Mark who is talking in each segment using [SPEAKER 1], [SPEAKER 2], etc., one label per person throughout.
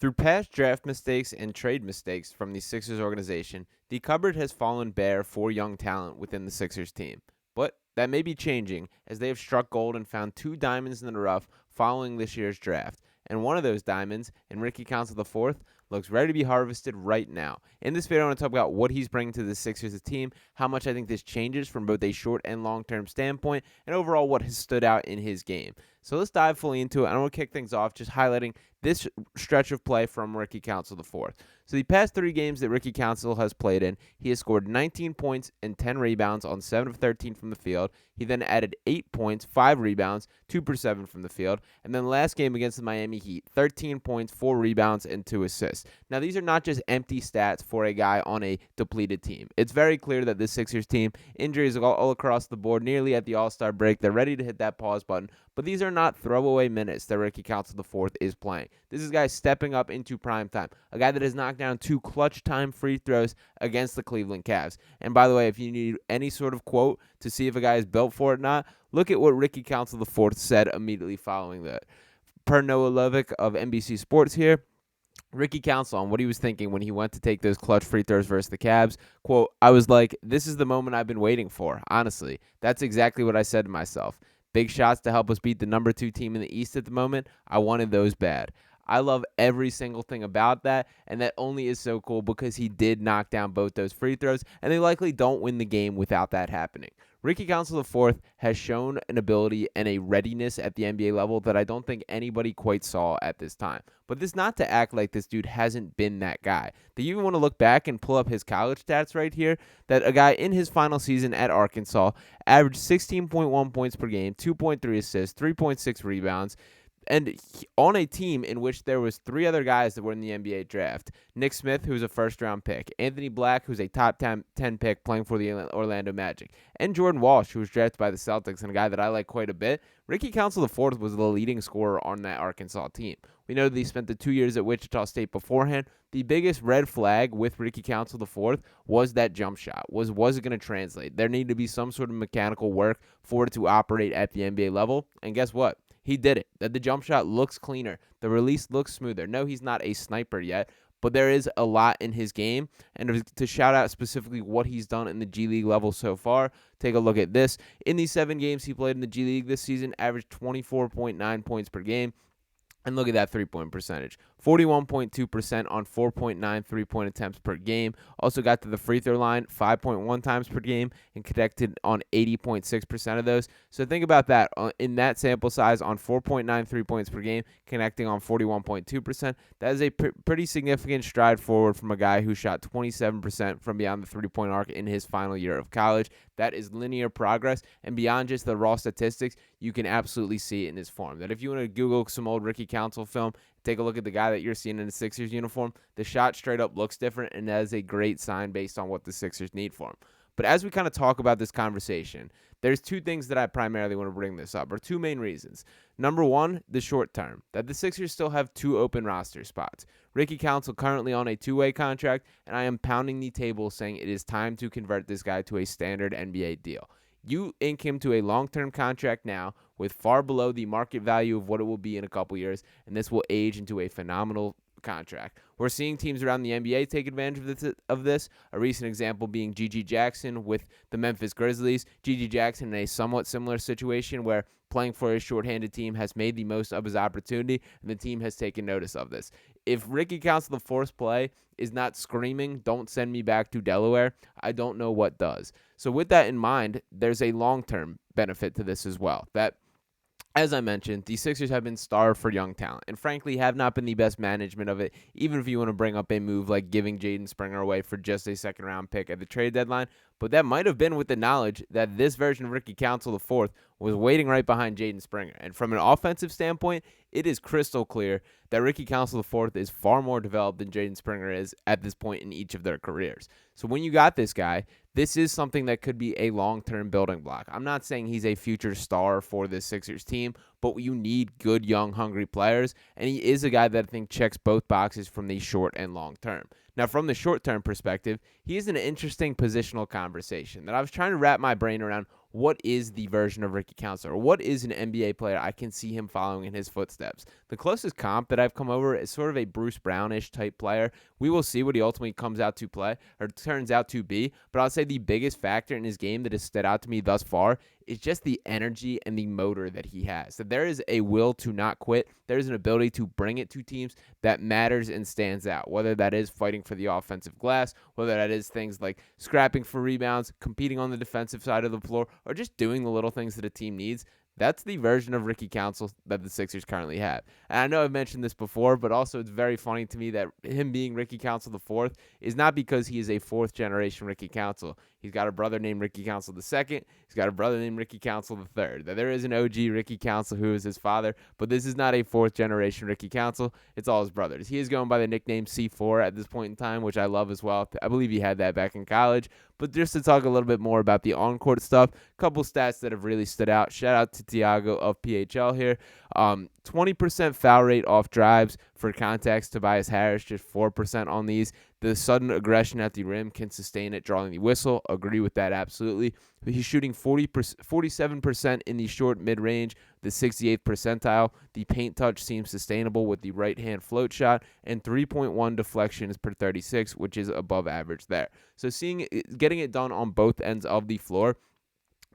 [SPEAKER 1] Through past draft mistakes and trade mistakes from the Sixers organization, the cupboard has fallen bare for young talent within the Sixers team. But that may be changing as they have struck gold and found two diamonds in the rough following this year's draft. And one of those diamonds, in Ricky Council IV, looks ready to be harvested right now. In this video, I want to talk about what he's bringing to the Sixers team, how much I think this changes from both a short and long-term standpoint, and overall what has stood out in his game. So let's dive fully into it. I want to kick things off just highlighting this stretch of play from Ricky Council IV. So the past 3 games that Ricky Council has played in, he has scored 19 points and 10 rebounds on 7 of 13 from the field. He then added 8 points, 5 rebounds, 2 for 7 from the field. And then last game against the Miami Heat, 13 points, 4 rebounds, and 2 assists. Now, these are not just empty stats for a guy on a depleted team. It's very clear that this Sixers team, injuries all across the board, nearly at the All-Star break. They're ready to hit that pause button. But these are not throwaway minutes that Ricky Council IV is playing. This is a guy stepping up into prime time, a guy that has knocked down 2 clutch time free throws against the Cleveland Cavs. And by the way, if you need any sort of quote to see if a guy is built for it or not, look at what Ricky Council IV said immediately following that. Per Noah Levick of NBC Sports here, Ricky Council on what he was thinking when he went to take those clutch free throws versus the Cavs. Quote, "I was like, this is the moment I've been waiting for, honestly. That's exactly what I said to myself. Big shots to help us beat the number 2 team in the East at the moment. I wanted those bad." I love every single thing about that, and that only is so cool because he did knock down both those free throws, and they likely don't win the game without that happening. Ricky Council IV has shown an ability and a readiness at the NBA level that I don't think anybody quite saw at this time. But this is not to act like this dude hasn't been that guy. Do you even want to look back and pull up his college stats right here? That a guy in his final season at Arkansas averaged 16.1 points per game, 2.3 assists, 3.6 rebounds, and on a team in which there was 3 other guys that were in the NBA draft. Nick Smith, who's a first-round pick. Anthony Black, who's a top 10 pick playing for the Orlando Magic. And Jordan Walsh, who was drafted by the Celtics and a guy that I like quite a bit. Ricky Council IV was the leading scorer on that Arkansas team. We know that he spent the 2 years at Wichita State beforehand. The biggest red flag with Ricky Council IV was that jump shot. Was it going to translate? There needed to be some sort of mechanical work for it to operate at the NBA level. And guess what? He did it. That the jump shot looks cleaner. The release looks smoother. No, he's not a sniper yet, but there is a lot in his game. And to shout out specifically what he's done in the G League level so far, take a look at this. In these 7 games he played in the G League this season, averaged 24.9 points per game. And look at that three-point percentage. 41.2% on 4.9 three-point attempts per game. Also got to the free throw line 5.1 times per game and connected on 80.6% of those. So think about that. In that sample size, on 4.9 3-points per game, connecting on 41.2%. That is a pretty significant stride forward from a guy who shot 27% from beyond the three-point arc in his final year of college. That is linear progress. And beyond just the raw statistics, you can absolutely see it in his form. That if you want to Google some old Ricky Council film, take a look at the guy that you're seeing in the Sixers uniform, the shot straight up looks different, and that is a great sign based on what the Sixers need for him. But as we kind of talk about this conversation, there's 2 things that I primarily want to bring this up, or 2 main reasons. Number 1, the short term, that the Sixers still have 2 open roster spots. Ricky Council currently on a 2-way contract, and I am pounding the table saying it is time to convert this guy to a standard NBA deal. You ink him to a long-term contract now with far below the market value of what it will be in a couple years, and this will age into a phenomenal contract. We're seeing teams around the NBA take advantage of this. A recent example being Gigi Jackson with the Memphis Grizzlies. Gigi Jackson in a somewhat similar situation where playing for a shorthanded team has made the most of his opportunity, and the team has taken notice of this. If Ricky Council IV's play is not screaming, "Don't send me back to Delaware," I don't know what does. So with that in mind, there's a long-term benefit to this as well. That, as I mentioned, the Sixers have been starved for young talent and frankly have not been the best management of it, even if you want to bring up a move like giving Jaden Springer away for just a second-round pick at the trade deadline. But that might have been with the knowledge that this version of Ricky Council IV was waiting right behind Jaden Springer. And from an offensive standpoint, it is crystal clear that Ricky Council IV is far more developed than Jaden Springer is at this point in each of their careers. So when you got this guy, this is something that could be a long-term building block. I'm not saying he's a future star for this Sixers team, but you need good, young, hungry players, and he is a guy that I think checks both boxes from the short and long term. Now, from the short-term perspective, he is an interesting positional conversation that I was trying to wrap my brain around what is the version of Ricky Council, or what is an NBA player I can see him following in his footsteps. The closest comp that I've come over is sort of a Bruce Brownish type player. We will see what he ultimately comes out to play or turns out to be, but I'll say the biggest factor in his game that has stood out to me thus far is just the energy and the motor that he has. That there is a will to not quit. There's an ability to bring it to teams that matters and stands out, whether that is fighting for the offensive glass, whether that is things like scrapping for rebounds, competing on the defensive side of the floor, or just doing the little things that a team needs. That's the version of Ricky Council that the Sixers currently have. And I know I've mentioned this before, but also it's very funny to me that him being Ricky Council IV is not because he is a fourth-generation Ricky Council. He's got a brother named Ricky Council II. He's got a brother named Ricky Council III. There is an OG Ricky Council who is his father, but this is not a fourth-generation Ricky Council. It's all his brothers. He is going by the nickname C4 at this point in time, which I love as well. I believe he had that back in college. But just to talk a little bit more about the on-court stuff, a couple stats that have really stood out. Shout out to Tiago of PHL here. 20% foul rate off drives. For context, Tobias Harris just 4% on these. The sudden aggression at the rim can sustain it, drawing the whistle. Agree with that absolutely. He's shooting 47% in the short mid-range, the 68th percentile. The paint touch seems sustainable with the right-hand float shot, and 3.1 deflections per 36, which is above average there. So getting it done on both ends of the floor,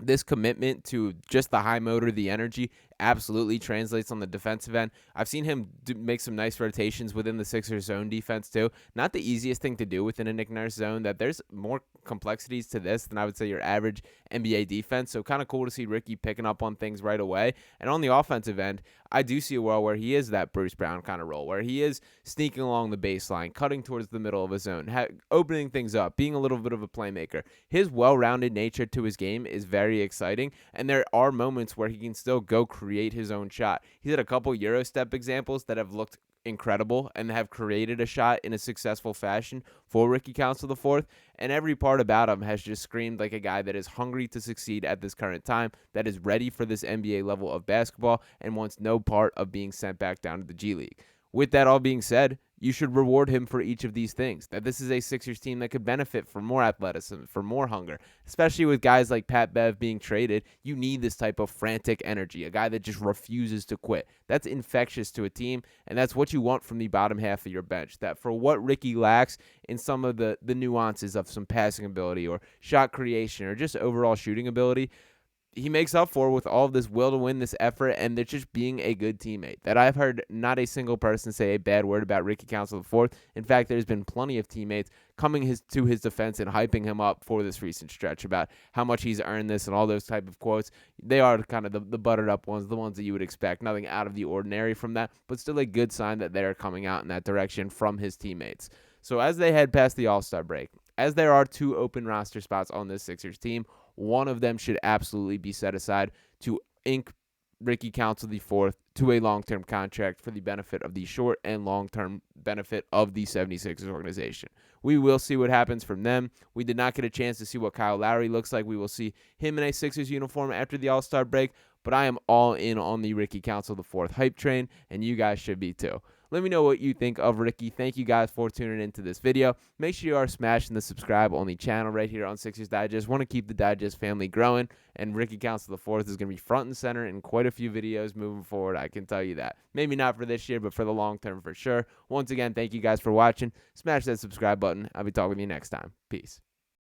[SPEAKER 1] this commitment to just the high motor, the energy, absolutely translates on the defensive end. I've seen him make some nice rotations within the Sixers zone defense too. Not the easiest thing to do within a Nick Nurse zone. That there's more complexities to this than I would say your average NBA defense. So kind of cool to see Ricky picking up on things right away. And on the offensive end, I do see a world where he is that Bruce Brown kind of role, where he is sneaking along the baseline, cutting towards the middle of his zone, opening things up, being a little bit of a playmaker. His well-rounded nature to his game is very exciting, and there are moments where he can still go create his own shot. He's had a couple Euro step examples that have looked incredible and have created a shot in a successful fashion for Ricky Council IV, and every part about him has just screamed like a guy that is hungry to succeed at this current time, that is ready for this NBA level of basketball, and wants no part of being sent back down to the G League. With that all being said, you should reward him for each of these things. That this is a Sixers team that could benefit from more athleticism, for more hunger, especially with guys like Pat Bev being traded. You need this type of frantic energy, a guy that just refuses to quit. That's infectious to a team, and that's what you want from the bottom half of your bench. That for what Ricky lacks in some of the nuances of some passing ability or shot creation or just overall shooting ability, he makes up for with all of this will to win, this effort, and they're just being a good teammate. That I've heard not a single person say a bad word about Ricky Council IV. In fact, there's been plenty of teammates coming to his defense and hyping him up for this recent stretch about how much he's earned this and all those type of quotes. They are kind of the buttered up ones, the ones that you would expect. Nothing out of the ordinary from that, but still a good sign that they're coming out in that direction from his teammates. So as they head past the All-Star break, as there are 2 open roster spots on this Sixers team, one of them should absolutely be set aside to ink Ricky Council IV to a long-term contract for the benefit of the short and long-term benefit of the 76ers organization. We will see what happens from them. We did not get a chance to see what Kyle Lowry looks like. We will see him in a Sixers uniform after the All-Star break, but I am all in on the Ricky Council IV hype train, and you guys should be too. Let me know what you think of Ricky. Thank you guys for tuning into this video. Make sure you are smashing the subscribe on the channel right here on Sixers Digest. Want to keep the Digest family growing, and Ricky Council IV is going to be front and center in quite a few videos moving forward. I can tell you that. Maybe not for this year, but for the long term for sure. Once again, thank you guys for watching. Smash that subscribe button. I'll be talking with you next time. Peace.